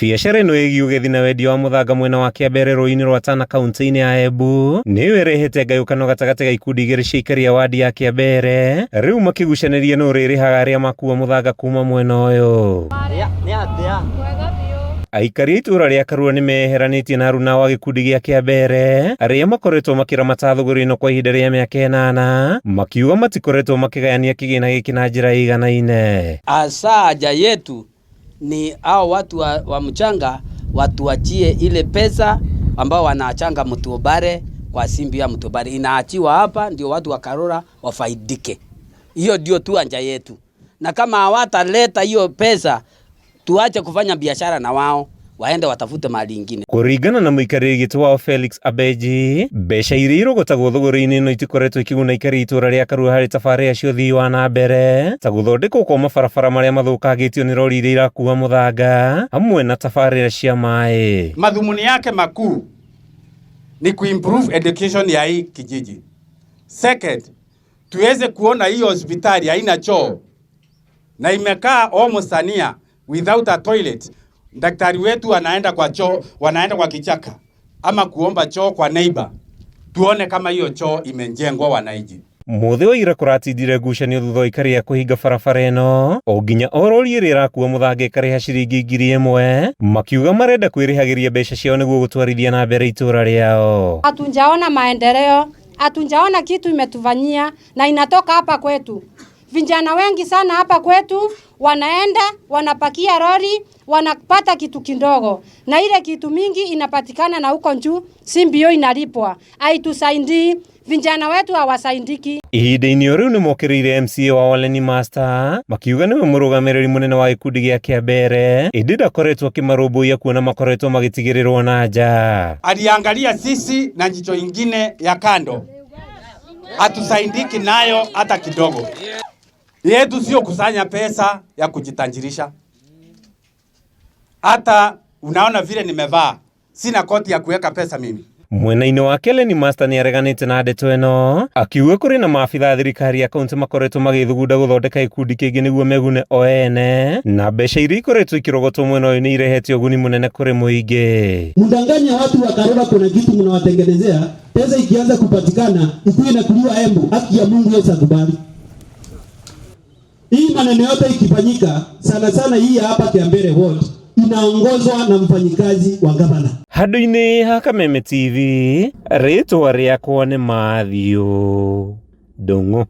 Biacara ĩno ĩgiĩ ũgethi na wendia wa mũthanga mwena wa Kĩambere rũĩ-inĩ rwa Tana kaunti-inĩ ya Embu nĩyo ĩrehete ngayũkano gatagatĩ ga ikundi igĩrĩ cia aikari a wadi ya Kĩambere, rĩu makĩgucanĩria nũ rĩrĩhaga arĩa makua mũthanga kuma mwena ũyũ. Aikari a itũra rĩa Karura nĩ meheranĩtie na aruna wa gĩkundi gĩa Kĩambere arĩa makoretwo makĩramata thũgũrĩ ĩno kwa ihinda rĩa mĩaka 8, makiuga matikoretwo makĩgayania kĩgĩna gĩkĩ na njĩra ĩiganaine. Haja yetu ni hao watu wa mchanga watuachie ile pesa ambao wanaachanga Mutobare kwa simbi ya Mutobare inaachiwa hapa, ndio watu wa Karura wafaidike. Hiyo ndio tu haja yetu, na kama hawataleta hiyo pesa tuache kufanya biashara na wao, waende watafute mali ingine. Kuringana na muikarĩri gĩtĩ wao Felix Abeji, mbeca iria irogotagwo thũgũrĩ-inĩ ĩno itikoretwo ikĩguna aikari itũra rĩa Karura harĩ tabarĩra cia ũthii wa na mbere, ta gũthondekwo kwa mabarabara marĩa mathũkangĩtio nĩ rori iria irakua mũthanga hamwe na tabarĩra cia maĩ. Madhumuni yake makuu ni kuimprove education ya hii kijiji. Second, tuweze kuona hii hospitali haina choo na imekaa almost a year without a toilet. Daktari wetu anaenda kwa choo, wanaenda kwa kichaka ama kuomba choo kwa neighbor. Tuone kama hiyo choo imejengwa wananchi. Muthi wa ira kuratindire ngucanio thutha wa aikari a kũhinga barabara ĩno o nginya orori ĩrĩa ĩrakua mũthanga ĩkarĩha ciringi 1,000, makiuga marenda kwĩrĩhagĩria mbeca ciao nĩguo gũtwarithia na mbere itũra rĩao. Hatunjaona maendeleo, hatunjaona kitu imetufanyia na inatoka hapa kwetu. Vijana wengi sana hapa kwetu wanaenda wanapakia lori, wanapata kitu kidogo, na ile kitu mingi inapatikana na huko juu simbio inalipwa. Haitusaidii, vijana wetu hawasaidiki. Ihinda-inĩ rĩu nĩ mokĩrĩire MCA wa Oleni Master makiuga nĩwe mũrũgamĩrĩri mũnene wa gĩkundi gĩa Kĩambere, ĩndĩ ndakoretwo akĩmarũmbũiya kuona makoretwo magĩtigĩrĩrwo na nja. Aliangalia sisi na jicho ingine ya kando, hatusaidiki nayo hata kidogo. Yetu sio kusanya pesa ya kujitanjirisha. Hata unaona vile nimevaa, sina koti ya kuweka pesa mimi. Mwena-inĩ wake Oleni Master nĩ areganĩte na ndeto ĩno, akiuga kũrĩ na maabitha thirikari ya kaunti makoretwo magĩthugunda gũthondeka gĩkundi kĩngĩ nĩguo megune o ene, na mbeca iria ikoretwo ikĩrogotwo mwena ũyũ nĩ irehete ũguni mũnene kũrĩ mũingĩ. Mdanganya watu wa Karura kuna kitu mnawatengenezea, pesa ikianza kupatikana ikuwe na kuliwa Embu, haki ya Mungu Yesu akubali. Hii maneno yote ikifanyika, sana sana hii hapa Kĩambere ward inaongozwa na mfanyikazi wa gavana. Handũ-inĩ ha Kameme TV, rĩtwa rĩakwa nĩ Mathew Ndung'u.